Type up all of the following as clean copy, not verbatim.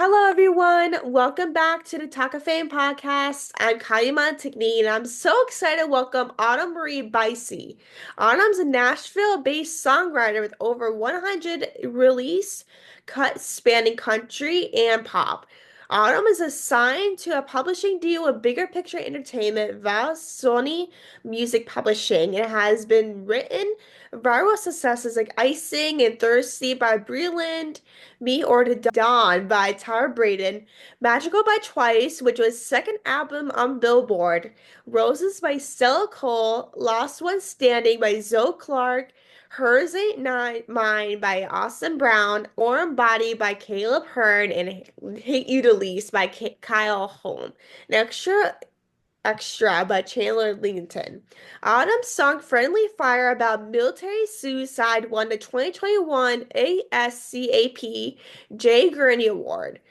Hello, everyone. Welcome back to the Talk of Fame podcast. I'm Kylie Montigney, and I'm so excited to welcome Autumn Marie Buysse. Autumn's a Nashville-based songwriter with over 100 release cuts spanning country and pop. Autumn is assigned to a publishing deal with Bigger Picture Entertainment via Sony Music Publishing and has been written viral successes like Icing and Thirsty by Breland, Me or the Dawn by Tyler Braden, Magical by Twice, which was second album on Billboard, Roses by Stela Cole, Lost One Standing by Zoe Clark, Hers Ain't Not Mine by Austin Brown, Warm Body by Caleb Hearn, and Hate You the Least by Kyle Hume. An extra by Chandler Leighton. Autumn's song Friendly Fire about military suicide won the 2021 ASCAP Jay Gorney Award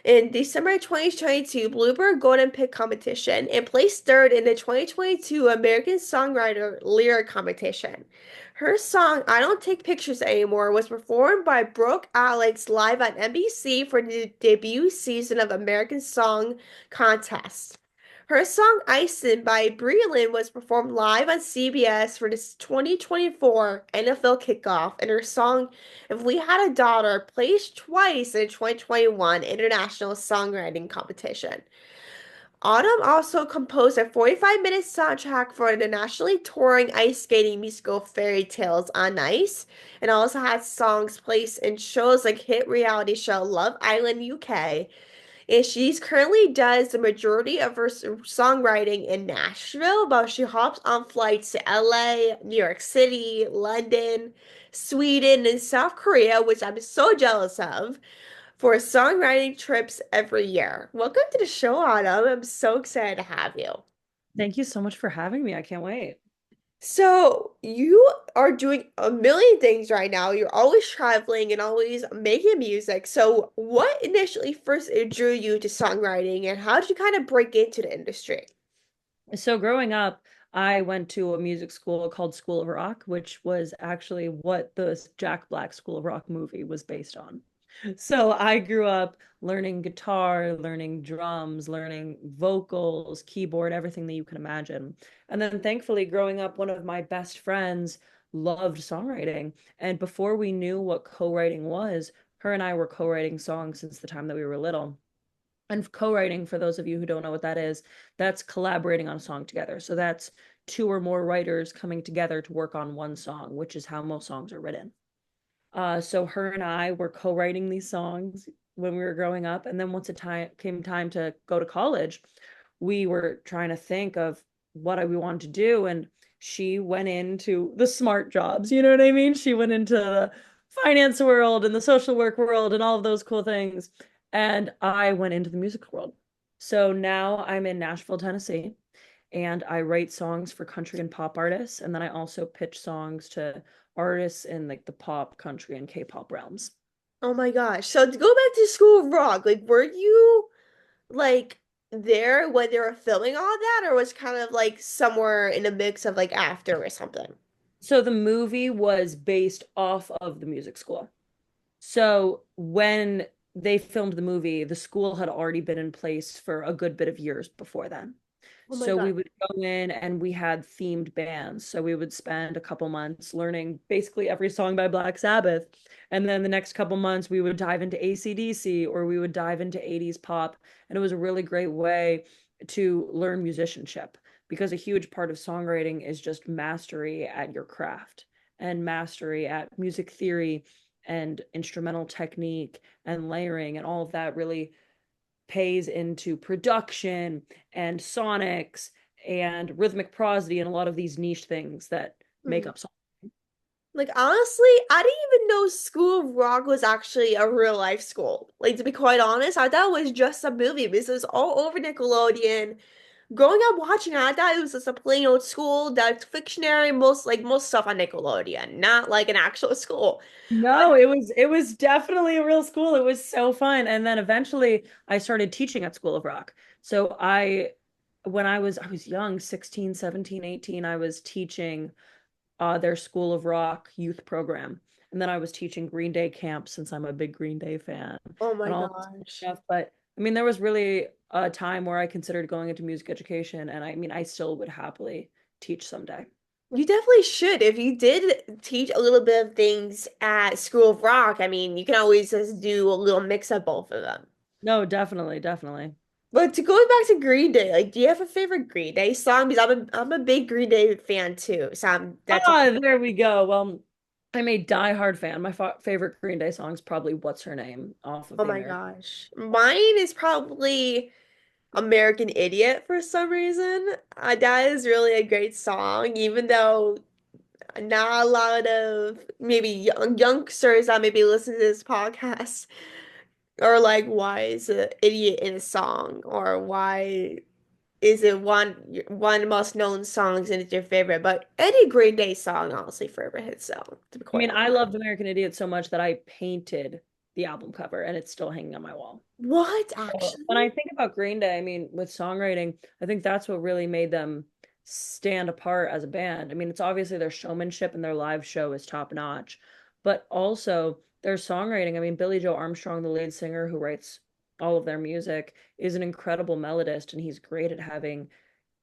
in December 2022 Bluebird Golden Pick Competition and placed third in the 2022 American Songwriter Lyric Competition. Her song I Don't Take Pictures Anymore was performed by Brooke Alexx live on NBC for the debut season of American Song Contest. Her song Icing by Breland was performed live on CBS for the 2024 NFL kickoff, and her song If We Had a Daughter placed twice in the 2021 International Songwriting Competition. Autumn also composed a 45-minute soundtrack for the nationally touring ice skating musical Fairtytales on Ice, and also had songs placed in shows like hit reality show Love Island UK, and she's currently does the majority of her songwriting in Nashville, but she hops on flights to LA, New York City, London, Sweden, and South Korea, which I'm so jealous of, for songwriting trips every year. Welcome to the show, Autumn. I'm so excited to have you. Thank you so much for having me. I can't wait. So you are doing a million things right now. You're always traveling and always making music. So what initially first drew you to songwriting and how did you kind of break into the industry? So growing up, I went to a music school called School of Rock, which was actually what the Jack Black School of Rock movie was based on. So I grew up learning guitar, learning drums, learning vocals, keyboard, everything that you can imagine. And then thankfully, growing up, one of my best friends loved songwriting. And before we knew what co-writing was, her and I were co-writing songs since the time that we were little. And co-writing, for those of you who don't know what that is, that's collaborating on a song together. So that's two or more writers coming together to work on one song, which is how most songs are written. So her and I were co-writing these songs when we were growing up. And then once it came time to go to college, we were trying to think of what we wanted to do. And she went into the smart jobs, you know what I mean? She went into the finance world and the social work world and all of those cool things. And I went into the music world. So now I'm in Nashville, Tennessee, and I write songs for country and pop artists. And then I also pitch songs to artists in like the pop, country, and K-pop realms. Oh my gosh. So to go back to School of Rock, like were you like there when they were filming all that or was kind of like somewhere in the mix of like after or something? So the movie was based off of the music school. So when they filmed the movie, the school had already been in place for a good bit of years before then. Oh my So we God. would go in and we had themed bands. So we would spend a couple months learning basically every song by Black Sabbath. And then the next couple months we would dive into AC/DC or we would dive into 80s pop. And it was a really great way to learn musicianship because a huge part of songwriting is just mastery at your craft and mastery at music theory and instrumental technique and layering, and all of that really pays into production and sonics and rhythmic prosody and a lot of these niche things that make Mhm. up songs. Like honestly, I didn't even know School of Rock was actually a real life school. Like to be quite honest, I thought it was just a movie because it was all over Nickelodeon. Growing up watching it, I thought it was just a plain old school that's fictionary, most stuff on Nickelodeon, not like an actual school. No, it was definitely a real school. It was so fun. And then eventually I started teaching at School of Rock. So I when I was young, 16, 17, 18, I was teaching their School of Rock youth program. And then I was teaching Green Day camp since I'm a big Green Day fan Oh my and all this gosh. stuff. But I mean, there was really a time where I considered going into music education, and I mean, I still would happily teach someday. You definitely should. If you did teach a little bit of things at School of Rock, I mean, you can always just do a little mix of both of them. No, definitely, definitely. But to going back to Green Day, like, do you have a favorite Green Day song? Because I'm a big Green Day fan too. So that's a Ah, there we go. Well, I'm a diehard fan. My favorite Green Day song is probably "What's Her Name" off of oh the my American. gosh. Mine is probably American Idiot for some reason. That is really a great song, even though not a lot of maybe youngsters that maybe listen to this podcast are like, why is an idiot in a song? Or why is it one of the most known songs and it's your favorite? But any Green Day song, honestly, forever hits song, to be I quite mean, honest. I loved American Idiot so much that I painted the album cover, and it's still hanging on my wall. What When actually? I think about Green Day, I mean, with songwriting, I think that's what really made them stand apart as a band. I mean, it's obviously their showmanship and their live show is top notch, but also their songwriting. I mean, Billy Joe Armstrong, the lead singer who writes all of their music, is an incredible melodist, and he's great at having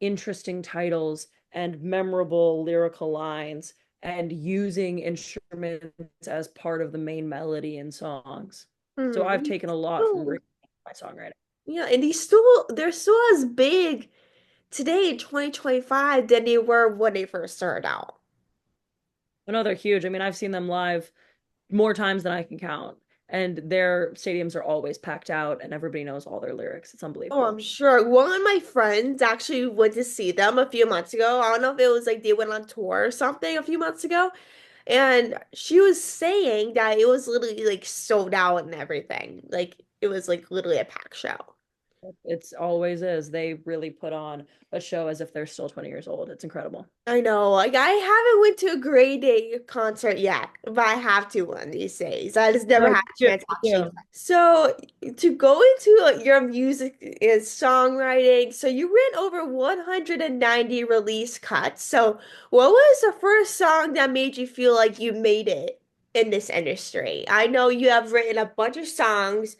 interesting titles and memorable lyrical lines and using instruments as part of the main melody in songs. So I've Hmm. taken a lot from Oh, my songwriting. yeah, and they're still as big today in 2025 than they were when they first started out. I know they're huge. I mean, I've seen them live more times than I can count, and their stadiums are always packed out, and everybody knows all their lyrics. It's Oh, I'm unbelievable. sure. One of my friends actually went to see them a few months ago. I don't know if it was like they went on tour or something a few months ago. And she was saying that it was literally like sold out and everything. Like it was like literally a packed show. It's always is. They really put on a show as if they're still 20 years old. It's incredible. I know, like I haven't went to a Green Day concert yet, but I have to one these days. I just never No, had me a too. chance Me actually. too. So to go into your music is songwriting, so you ran over 190 release cuts. So what was the first song that made you feel like you made it in this industry? I know you have written a bunch of songs,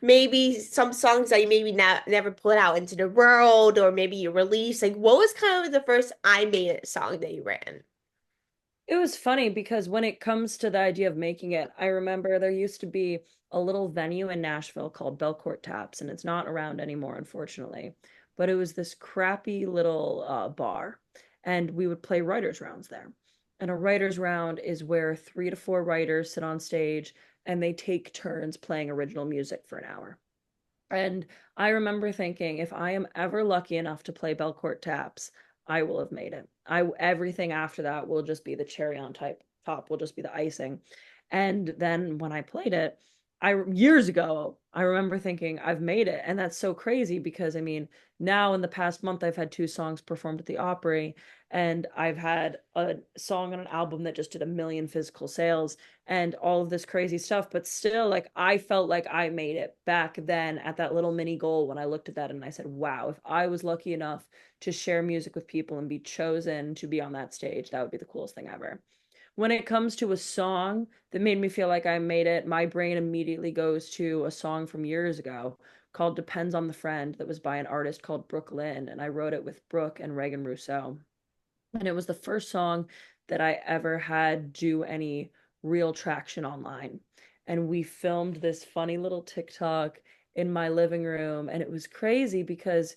maybe some songs that you maybe not never put out into the world or maybe you released. Like what was kind of the first I Made It song that you ran? It was funny because when it comes to the idea of making it, I remember there used to be a little venue in Nashville called Belcourt Taps, and it's not around anymore, unfortunately. But it was this crappy little bar, and we would play writers' rounds there. And a writers' round is where 3 to 4 writers sit on stage and they take turns playing original music for an hour. And I remember thinking, if I am ever lucky enough to play Belcourt Taps, I will have made it. I everything after that will just be the cherry on top will just be the icing. And then when I played it, I years ago, I remember thinking, I've made it. And that's so crazy because I mean, now in the past month, I've had 2 songs performed at the Opry, and I've had a song on an album that just did 1 million physical sales and all of this crazy stuff. But still, like, I felt like I made it back then at that little mini goal when I looked at that and I said, wow, if I was lucky enough to share music with people and be chosen to be on that stage, that would be the coolest thing ever. When it comes to a song that made me feel like I made it, my brain immediately goes to a song from years ago called Depends on the Friend that was by an artist called Brooke Lynn, and I wrote it with Brooke and Reagan Rousseau. And it was the first song that I ever had do any real traction online. And we filmed this funny little TikTok in my living room. And it was crazy because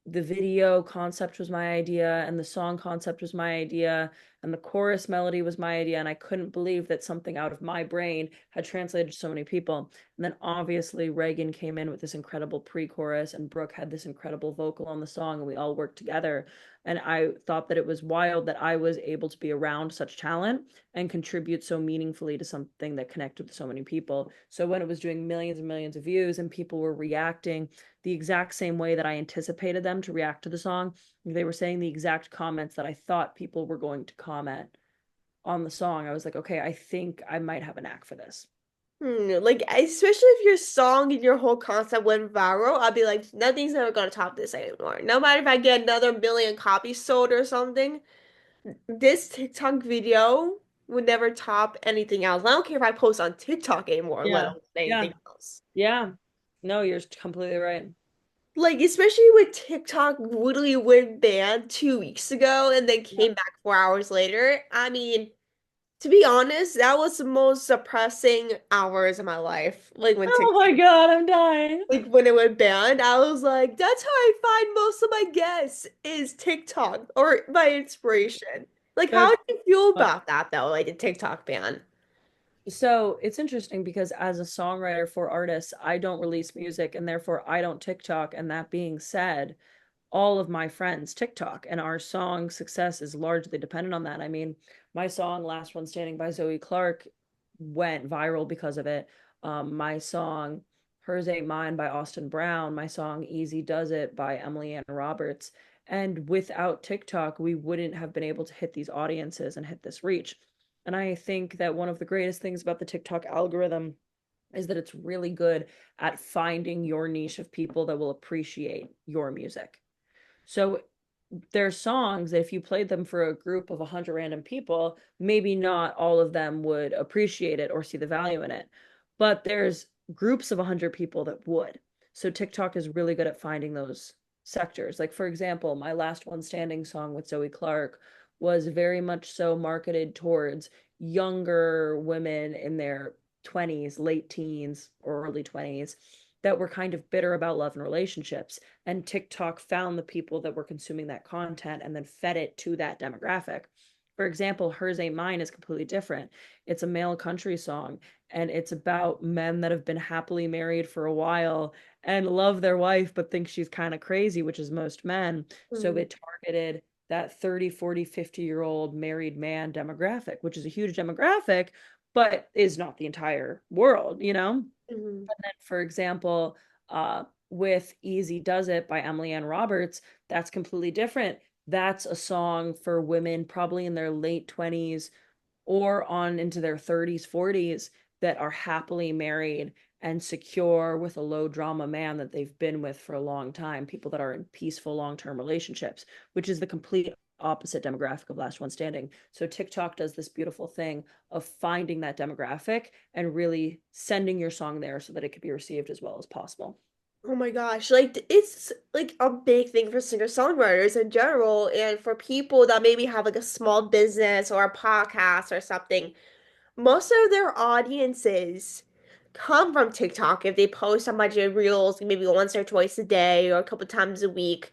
the video concept was my idea and the song concept was my idea and the chorus melody was my idea, and I couldn't believe that something out of my brain had translated to so many people. And then obviously Reagan came in with this incredible pre-chorus and Brooke had this incredible vocal on the song, and we all worked together. And I thought that it was wild that I was able to be around such talent and contribute so meaningfully to something that connected with so many people. So when it was doing millions and millions of views and people were reacting the exact same way that I anticipated them to react to the song, they were saying the exact comments that I thought people were going to comment on the song. I was like, okay, I think I might have a knack for this. Like especially if your song and your whole concept went viral, I'd be like, nothing's ever gonna top this anymore. No matter if I get another million copies sold or something. This TikTok video would never top anything else. I don't care if I post on TikTok anymore, let Yeah. alone Yeah. anything else. Yeah. No, you're completely right. Like, especially with TikTok literally went banned 2 weeks ago and then Yeah. came back 4 hours later. I mean, to be honest, that was the most depressing hours of my life. Oh my God, I'm dying. Like when it went banned, I was like, that's how I find most of my guests is TikTok or my inspiration. Like, how That's do you feel fun. about that though? Like the TikTok ban? So it's interesting because as a songwriter for artists, I don't release music and therefore I don't TikTok. And that being said, all of my friends TikTok, and our song success is largely dependent on that. I mean, my song Last One Standing by Zoe Clark went viral because of it. My song Hers Ain't Mine by Austin Brown, my song Easy Does It by Emily Ann Roberts. And without TikTok, we wouldn't have been able to hit these audiences and hit this reach. And I think that one of the greatest things about the TikTok algorithm is that it's really good at finding your niche of people that will appreciate your music. So there's songs that if you played them for a group of 100 random people, maybe not all of them would appreciate it or see the value in it. But there's groups of 100 people that would. So TikTok is really good at finding those sectors. Like, for example, my Last One Standing song with Zoe Clark was very much so marketed towards younger women in their 20s, late teens, or early 20s that were kind of bitter about love and relationships. And TikTok found the people that were consuming that content and then fed it to that demographic. For example, Hers Ain't Mine is completely different. It's a male country song, and it's about men that have been happily married for a while and love their wife, but think she's kind of crazy, which is most men. So Mhm. it targeted that 30, 40, 50-year-old married man demographic, which is a huge demographic, but is not the entire world, you know? Mhm. Then, for example, with Easy Does It by Emily Ann Roberts, that's completely different. That's a song for women probably in their late 20s or on into their 30s, 40s that are happily married and secure with a low drama man that they've been with for a long time, people that are in peaceful long-term relationships, which is the complete opposite demographic of Last One Standing. So TikTok does this beautiful thing of finding that demographic and really sending your song there so that it could be received as well as possible. Oh my gosh, like it's like a big thing for singer-songwriters in general, and for people that maybe have like a small business or a podcast or something. Most of their audiences come from TikTok if they post a bunch of reels, maybe once or twice a day or a couple times a week.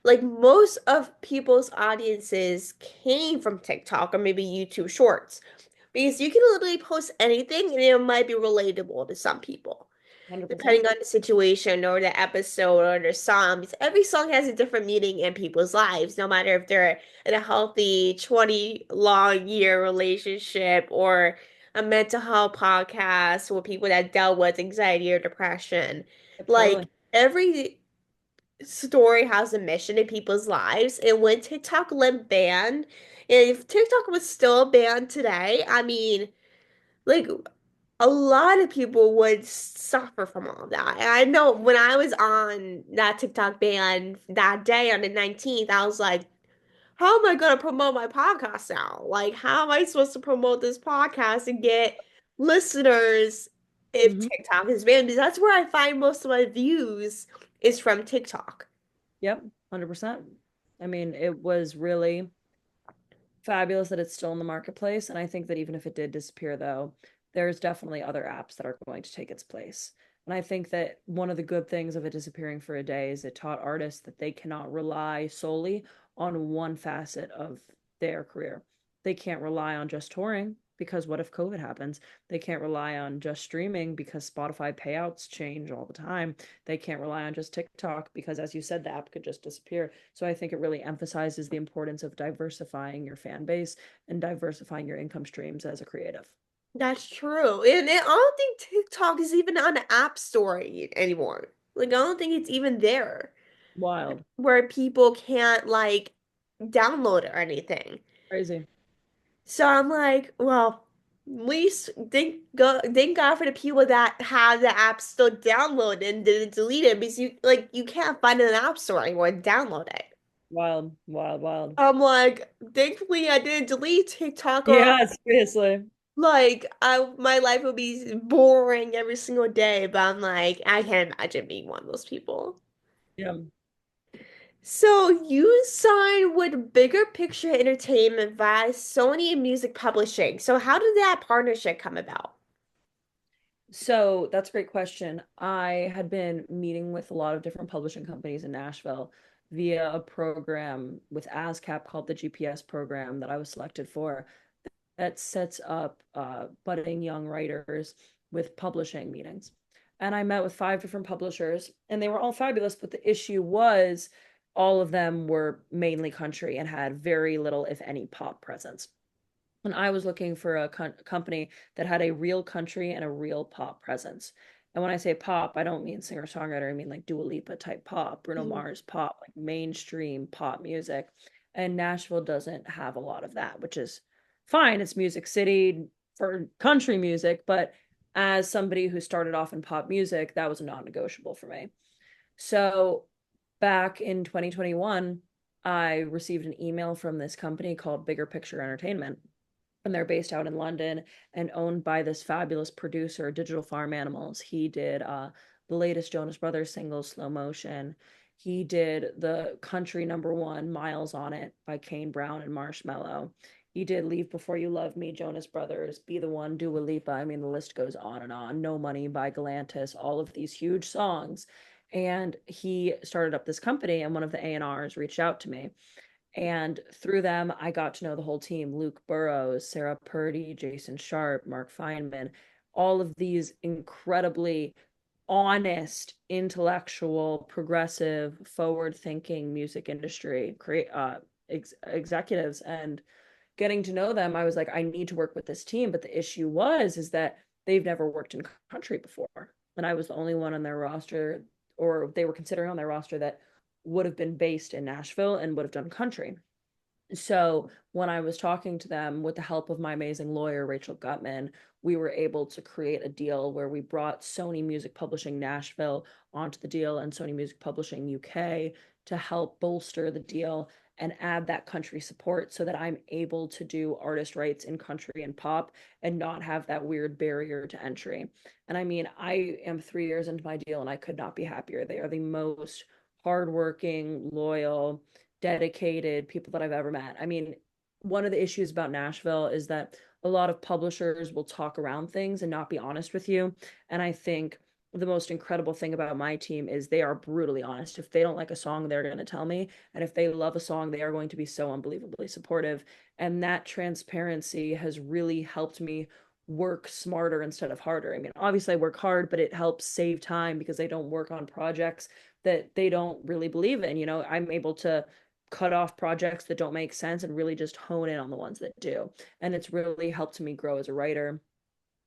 Like most of people's audiences came from TikTok or maybe YouTube Shorts because you can literally post anything and it might be relatable to some people, depending 100%. on the situation or the episode or the song. Because every song has a different meaning in people's lives, no matter if they're in a healthy 20 long year relationship or a mental health podcast with people that dealt with anxiety or depression. Like Totally. every story has a mission in people's lives. And when TikTok went banned, and if TikTok was still banned today, I mean, like a lot of people would suffer from all that. And I know when I was on that TikTok ban that day on the 19th, I was like, how am I going to promote my podcast now? Like, how am I supposed to promote this podcast and get listeners if Hmm. TikTok is banned? Because that's where I find most of my views is from TikTok. Yep, 100%. I mean, it was really fabulous that it's still in the marketplace. And I think that even if it did disappear, though, there's definitely other apps that are going to take its place. And I think that one of the good things of it disappearing for a day is it taught artists that they cannot rely solely on one facet of their career. They can't rely on just touring because what if COVID happens? They can't rely on just streaming because Spotify payouts change all the time. They can't rely on just TikTok because, as you said, the app could just disappear. So I think it really emphasizes the importance of diversifying your fan base and diversifying your income streams as a creative. That's true. And I don't think TikTok is even on the App Store anymore. Like, I don't think it's even there Wild. where people can't like download it or anything. Crazy. So I'm like, well, at least thank God for the people that have the app still downloaded and didn't delete it because you can't find it in the App Store anymore and download it. Wild, wild, wild. I'm like, thankfully I didn't delete TikTok or Yeah, seriously. like my life would be boring every single day, but I'm like, I can't imagine being one of those people. Yeah. So you signed with Bigger Picture Entertainment via Sony Music Publishing. So how did that partnership come about? So that's a great question. I had been meeting with a lot of different publishing companies in Nashville via a program with ASCAP called the GPS program that I was selected for that sets up budding young writers with publishing meetings. And I met with five different publishers, and they were all fabulous. But the issue was all of them were mainly country and had very little, if any, pop presence. And I was looking for a company that had a real country and a real pop presence. And when I say pop, I don't mean singer-songwriter. I mean like Dua Lipa type pop, Bruno Mhm. Mars pop, like mainstream pop music. And Nashville doesn't have a lot of that, which is fine. It's Music City for country music, but as somebody who started off in pop music, that was a non-negotiable for me. So back in 2021, I received an email from this company called Bigger Picture Entertainment, and they're based out in London and owned by this fabulous producer, Digital Farm Animals. He did the latest Jonas Brothers single, Slow Motion. He did the country number one, Miles on It by Kane Brown and Marshmello. He did Leave Before You Love Me, Jonas Brothers, Be the One, Dua Lipa. I mean, the list goes on and on. No Money by Galantis, all of these huge songs. And he started up this company, and one of the A&Rs reached out to me. And through them, I got to know the whole team: Luke Burrows, Sarah Purdy, Jason Sharp, Mark Feynman, all of these incredibly honest, intellectual, progressive, forward-thinking music industry executives. And getting to know them, I was like, I need to work with this team. But the issue is that they've never worked in country before. And I was the only one on their roster, or they were considering on their roster, that would have been based in Nashville and would have done country. So when I was talking to them with the help of my amazing lawyer, Rachel Gutman, we were able to create a deal where we brought Sony Music Publishing Nashville onto the deal and Sony Music Publishing UK to help bolster the deal and add that country support so that I'm able to do artist rights in country and pop and not have that weird barrier to entry. And I mean, I am 3 years into my deal and I could not be happier. They are the most hardworking, loyal, dedicated people that I've ever met. I mean, one of the issues about Nashville is that a lot of publishers will talk around things and not be honest with you. And I think the most incredible thing about my team is they are brutally honest. If they don't like a song, they're going to tell me. And if they love a song, they are going to be so unbelievably supportive. And that transparency has really helped me work smarter instead of harder. I mean, obviously I work hard, but it helps save time because I don't work on projects that they don't really believe in. You know, I'm able to cut off projects that don't make sense and really just hone in on the ones that do. And it's really helped me grow as a writer.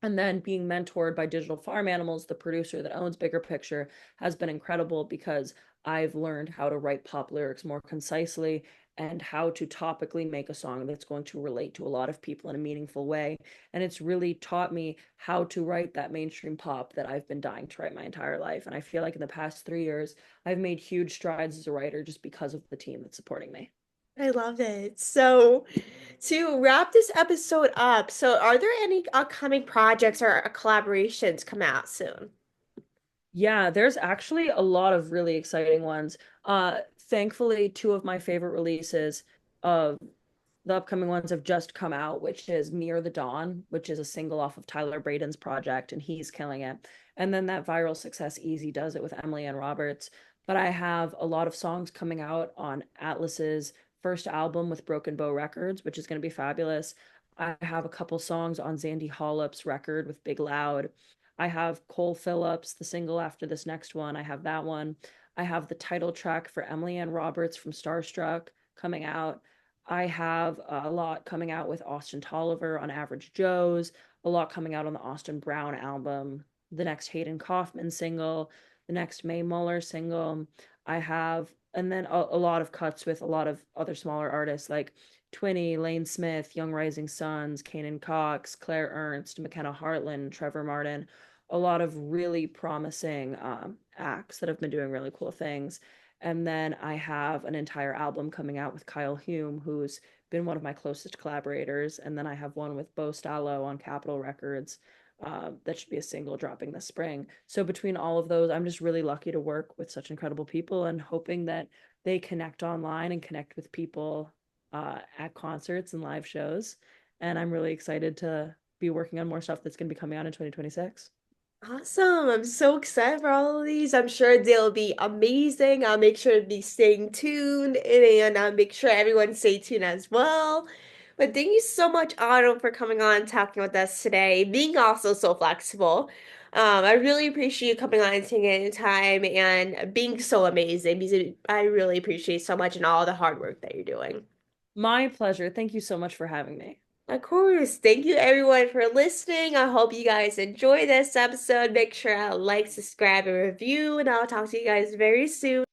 And then being mentored by Digital Farm Animals, the producer that owns Bigger Picture, has been incredible because I've learned how to write pop lyrics more concisely and how to topically make a song that's going to relate to a lot of people in a meaningful way. And it's really taught me how to write that mainstream pop that I've been dying to write my entire life. And I feel like in the past 3 years, I've made huge strides as a writer just because of the team that's supporting me. I love it. So, to wrap this episode up, so are there any upcoming projects or collaborations come out soon? Yeah, there's actually a lot of really exciting ones. Thankfully, two of my favorite releases of the upcoming ones have just come out, which is Near the Dawn, which is a single off of Tyler Braden's project, and he's killing it. And then that viral success, Easy Does It with Emily Ann Roberts. But I have a lot of songs coming out on Atlas's first album with Broken Bow Records, which is going to be fabulous. I have a couple songs on Zandy Hollup's record with Big Loud. I have Cole Phillips, the single after this next one. I have that one. I have the title track for Emily Ann Roberts from Starstruck coming out. I have a lot coming out with Austin Tolliver on Average Joe's, a lot coming out on the Austin Brown album, the next Hayden Kaufman single, the next Mae Muller single. I have, and then a lot of cuts with a lot of other smaller artists like Twinny, Lane Smith, Young Rising Suns, Kanan Cox, Claire Ernst, McKenna Hartland, Trevor Martin, a lot of really promising acts that have been doing really cool things. And then I have an entire album coming out with Kyle Hume, who's been one of my closest collaborators. And then I have one with Stela on Capitol Records. That should be a single dropping this spring. So between all of those, I'm just really lucky to work with such incredible people and hoping that they connect online and connect with people at concerts and live shows. And I'm really excited to be working on more stuff that's going to be coming out in 2026. Awesome. I'm so excited for all of these. I'm sure they'll be amazing. I'll make sure to be staying tuned and I'll make sure everyone stay tuned as well. But thank you so much, Autumn, for coming on and talking with us today, being also so flexible. I really appreciate you coming on and taking the time and being so amazing because I really appreciate so much and all the hard work that you're doing. My pleasure. Thank you so much for having me. Of course. Thank you everyone for listening. I hope you guys enjoy this episode. Make sure to like, subscribe, and review, and I'll talk to you guys very soon.